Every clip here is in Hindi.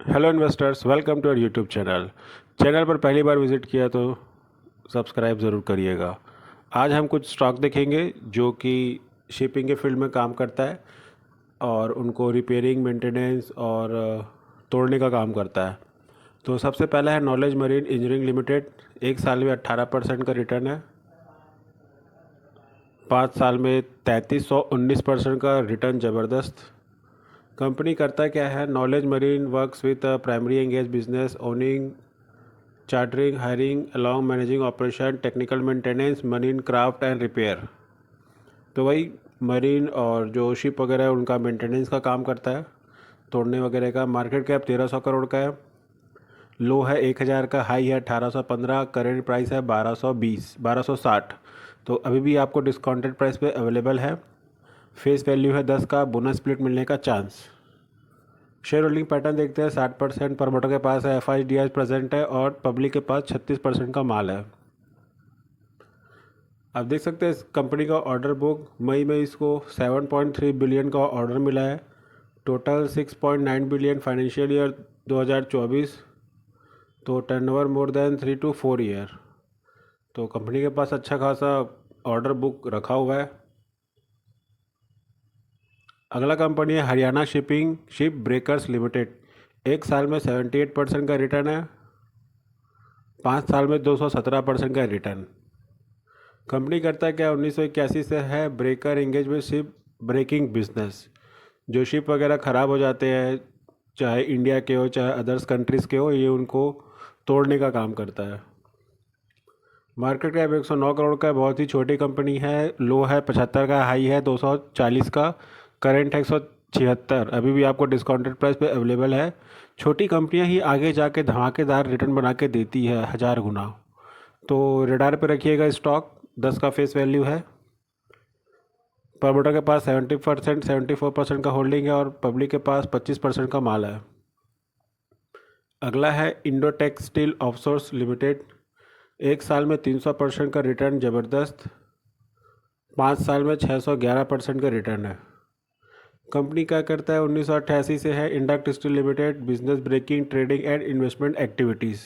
Hello investors, welcome to our YouTube channel. Channel पर पहली बार विजिट किया तो सब्सक्राइब ज़रूर करिएगा। आज हम कुछ स्टॉक देखेंगे जो कि शिपिंग के फील्ड में काम करता है और उनको रिपेयरिंग, मेंटेनेंस और तोड़ने का काम करता है। तो सबसे पहला है नॉलेज मरीन इंजीनियरिंग लिमिटेड। एक साल में 18% का रिटर्न है, 5 साल में 3319% का रिटर्न, ज़बरदस्त। कंपनी करता क्या है? Knowledge marine works with primary engage business owning, chartering, hiring along, managing operation, technical maintenance, marine craft and repair. तो वही मरीन और जो शिप वगैरह है उनका मेंटेनेंस का काम करता है, तोड़ने वगैरह का। मार्केट कैप 1300 करोड़ का है। लो है 1000 का, हाई है 1815, करेंट प्राइस है 1260। तो अभी भी आपको डिस्काउंटेड प्राइस पे अवेलेबल है। फेस वैल्यू है 10 का, बोनस स्प्लिट मिलने का चांस। शेयर होल्डिंग पैटर्न देखते हैं। 60% प्रमोटर के पास है, एफ प्रेजेंट है और पब्लिक के पास 36% का माल है। आप देख सकते हैं इस कंपनी का ऑर्डर बुक, मई में इसको 7.3 बिलियन का ऑर्डर मिला है। Total 6.9 billion financial year 2024। तो turnover more than 3 to 4 year. तो कंपनी के पास अच्छा खासा ऑर्डर बुक रखा हुआ है। अगला कंपनी है Haryana shipping ship breakers limited. एक साल में 78% का रिटर्न है, 5 साल में 217% का रिटर्न। कंपनी करता है क्या? 1981 से है breaker engagement ship breaking business. जो शिप वगैरह ख़राब हो जाते हैं, चाहे इंडिया के हो चाहे अदर्स कंट्रीज़ के हो, ये उनको तोड़ने का काम करता है। मार्केट कैप 109 करोड़ का है, बहुत ही छोटी कंपनी है। लो है 75 का, हाई है 240 का, करेंट है 176। अभी भी आपको डिस्काउंटेड प्राइस पे अवेलेबल है। छोटी कंपनियां ही आगे जाके धमाकेदार रिटर्न बना के देती है 1000 गुना। तो रेडार पे रखिएगा स्टॉक। 10 का फेस वैल्यू है। प्रमोटर के पास 70% 74% का होल्डिंग है और पब्लिक के पास 25% का माल है। अगला है इंडोटेक स्टील ऑफशोर्स लिमिटेड। एक साल में 300% का रिटर्न, ज़बरदस्त। 5 साल में 611% का रिटर्न है। कंपनी क्या करता है? 1988 से है induct steel limited, business breaking, trading and investment activities.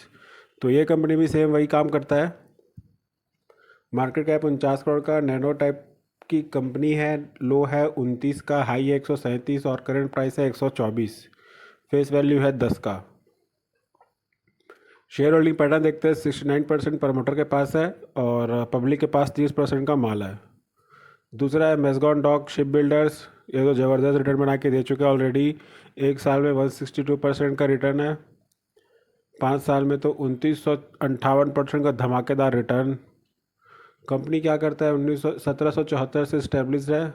तो ये कंपनी भी सेम वही काम करता है। मार्केट कैप 49 करोड़ का, नैनो टाइप की कंपनी है। लो है 29 का, हाई है 137 और करंट प्राइस है 124। फेस वैल्यू है 10 का। शेयर होल्डिंग पैटर्न देखते हैं। 69% प्रमोटर के पास है और पब्लिक के पास 30% का माल है। दूसरा है मेजगॉन डॉक शिप बिल्डर्स। ये तो ज़बरदस्त रिटर्न बना के दे चुके हैं ऑलरेडी। एक साल में 162% का रिटर्न है, 5 साल में तो 2958% का धमाकेदार रिटर्न। कंपनी क्या करता है? 1774 से इस्टेब्लिश है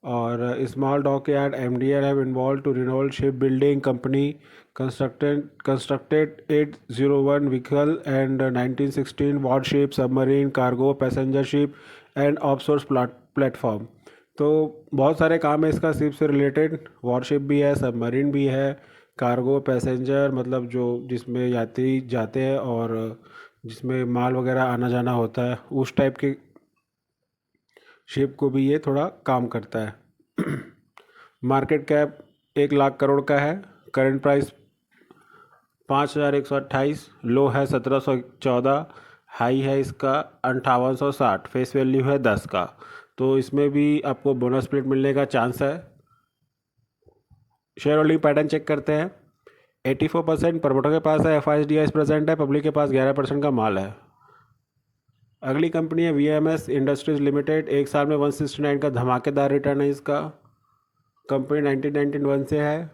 और small dockyard MDL have involve to renewal ship building company constructed 801 vehicle and 1916 warship, submarine, cargo, passenger ship and offshore platform. तो बहुत सारे काम है इसका शिप से रिलेटेड। वॉरशिप भी है, सबमरीन भी है, कार्गो, पैसेंजर मतलब जो जिसमें यात्री जाते हैं और जिसमें माल वगैरह आना जाना होता है, उस टाइप के शिप को भी ये थोड़ा काम करता है। मार्केट कैप 1 लाख करोड़ का है। करंट प्राइस 5128, लो है 1714, हाई है इसका 5860। फेस वैल्यू है 10 का। तो इसमें भी आपको बोनस स्प्लिट मिलने का चांस है। शेयर होल्डिंग पैटर्न चेक करते हैं। 84% प्रमोटर के पास है, एफ प्रेजेंट है, पब्लिक के पास 11% का माल है। अगली कंपनी है वीएमएस इंडस्ट्रीज लिमिटेड। एक साल में 169 का धमाकेदार रिटर्न है इसका। कंपनी 1991 से है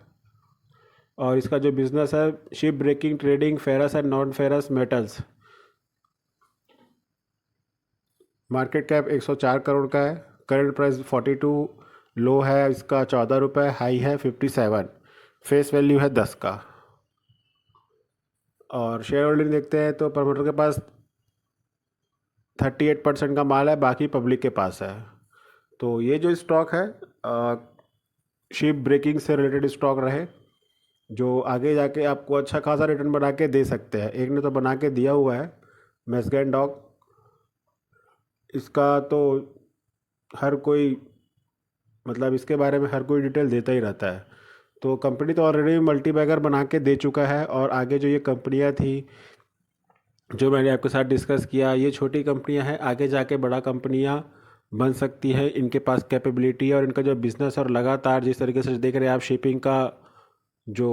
और इसका जो बिजनेस है ship breaking, trading, ferrous and non ferrous metals. Market cap 104 crore का है। करंट प्राइस 42, लो है इसका 14 रुपये, हाई है 57। फेस वैल्यू है 10 का। और शेयर होल्डिंग देखते हैं तो प्रमोटर के पास 38% का माल है, बाकी पब्लिक के पास है। तो ये जो स्टॉक है शिप ब्रेकिंग से रिलेटेड स्टॉक रहे, जो आगे जाके आपको अच्छा खासा रिटर्न बना के दे सकते हैं। एक ने तो बना के दिया हुआ है, मेसगैन डॉग। इसका तो हर कोई मतलब इसके बारे में हर कोई डिटेल देता ही रहता है। तो कंपनी तो ऑलरेडी मल्टीबैगर बना के दे चुका है, और आगे जो ये कंपनियां थी जो मैंने आपके साथ डिस्कस किया, ये छोटी कंपनियां हैं, आगे जाके बड़ा कंपनियां बन सकती है। इनके पास कैपेबिलिटी है और इनका जो बिज़नेस और लगातार जिस तरीके से देख रहे हैं आप, शिपिंग का जो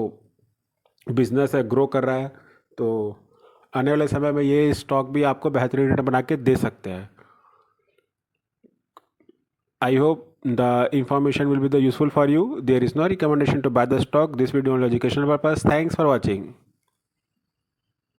बिज़नेस है ग्रो कर रहा है, तो आने वाले समय में ये स्टॉक भी आपको बेहतरीन रिटर्न बना के दे सकते हैं। I hope the information will be the useful for you. There is no recommendation to buy the stock. This video only educational purpose. Thanks for watching.